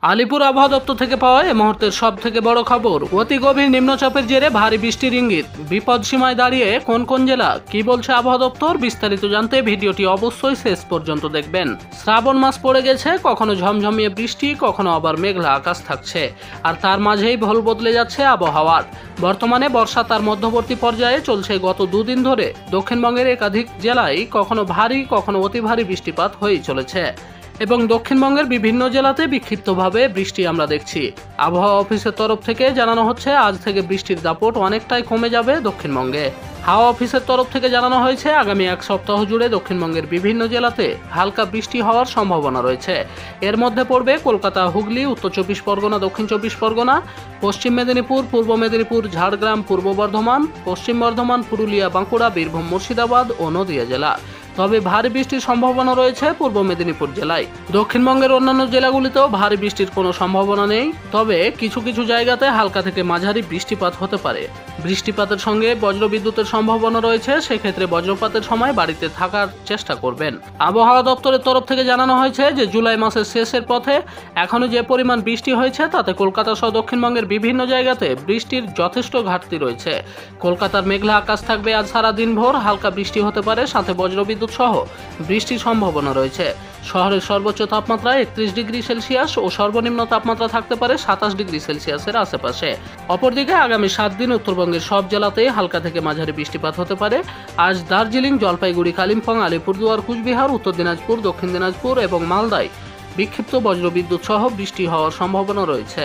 আলিপুর আবহাওয়া দপ্তর থেকে পাওয়া এই মুহূর্তের সব থেকে বড় খবর, অতি গভীর নিম্নচাপের জেরে ভারী বৃষ্টির ইঙ্গিত। বিপদ সীমায় দাঁড়িয়ে কোন কোন জেলা, কি বলছে আবহাওয়া দপ্তর, বিস্তারিত জানতে ভিডিওটি অবশ্যই শেষ পর্যন্ত দেখবেন। শ্রাবণ মাস পড়ে গেছে, কখনো ঝমঝমিয়ে বৃষ্টি, কখনো আবার মেঘলা আকাশ থাকছে, আর তার মাঝেই ভোল বদলে যাচ্ছে আবহাওয়ার। বর্তমানে বর্ষা তার মধ্যবর্তী পর্যায়ে চলছে। গত দুদিন ধরে দক্ষিণবঙ্গের একাধিক জেলায় কখনো ভারী কখনো অতি ভারী বৃষ্টিপাত হয়েই চলেছে এবং দক্ষিণবঙ্গের বিভিন্ন জেলাতে বিক্ষিপ্তভাবে বৃষ্টি আমরা দেখছি। আবহাওয়া অফিসের তরফ থেকে জানানো হচ্ছে আজ থেকে বৃষ্টির দাপট অনেকটাই কমে যাবে দক্ষিণবঙ্গে। হাওয়া অফিসের তরফ থেকে জানানো হয়েছে আগামী এক সপ্তাহ জুড়ে দক্ষিণবঙ্গের বিভিন্ন জেলাতে হালকা বৃষ্টি হওয়ার সম্ভাবনা রয়েছে। এর মধ্যে পড়বে কলকাতা, হুগলি, উত্তর চব্বিশ পরগনা, দক্ষিণ চব্বিশ পরগনা, পশ্চিম মেদিনীপুর, পূর্ব মেদিনীপুর, ঝাড়গ্রাম, পূর্ব বর্ধমান, পশ্চিম বর্ধমান, পুরুলিয়া, বাঁকুড়া, বীরভূম, মুর্শিদাবাদ ও নদিয়া জেলা। তবে ভারী বৃষ্টির সম্ভাবনা রয়েছে পূর্ব মেদিনীপুর জেলায়। দক্ষিণবঙ্গের অন্যান্য জেলাগুলিতেও ভারী বৃষ্টির কোনো সম্ভাবনা নেই, তবে কিছু কিছু জায়গাতে হালকা থেকে মাঝারি বৃষ্টিপাত হতে পারে। বৃষ্টিপাতের সঙ্গে বজ্রবিদ্যুতের সম্ভাবনা রয়েছে, সেক্ষেত্রে বজ্রপাতের সময় বাড়িতে থাকার চেষ্টা করবেন। আবহাওয়া দপ্তরের তরফ থেকে জানানো হয়েছে যে জুলাই মাসের শেষের পথে এখনো যে পরিমাণ বৃষ্টি হয়েছে তাতে কলকাতা সহ দক্ষিণবঙ্গের বিভিন্ন জায়গাতে বৃষ্টির যথেষ্ট ঘাটতি রয়েছে। কলকাতার মেঘলা আকাশ থাকবে আজ সারা দিন ভোর, হালকা বৃষ্টি হতে পারে, সাথে বজ্রবিদ্যুৎ সহ বৃষ্টির সম্ভাবনা রয়েছে। শহরের সর্বোচ্চ তাপমাত্রা 31 ডিগ্রি সেলসিয়াস ও সর্বনিম্ন তাপমাত্রা থাকতে পারে 27 ডিগ্রি সেলসিয়াসের আশেপাশে। অপরদিকে আগামী 7 দিন উত্তরবঙ্গের সব জেলাতেই হালকা থেকে মাঝারি বৃষ্টিপাত হতে পারে। আজ দার্জিলিং, জলপাইগুড়ি, কালিম্পং, আলিপুরদুয়ার, কুচবিহার, উত্তর দিনাজপুর, দক্ষিণ দিনাজপুর এবং মালদায় বিক্ষিপ্ত বজ্রবিদ্যুৎ সহ বৃষ্টি হওয়ার সম্ভাবনা রয়েছে।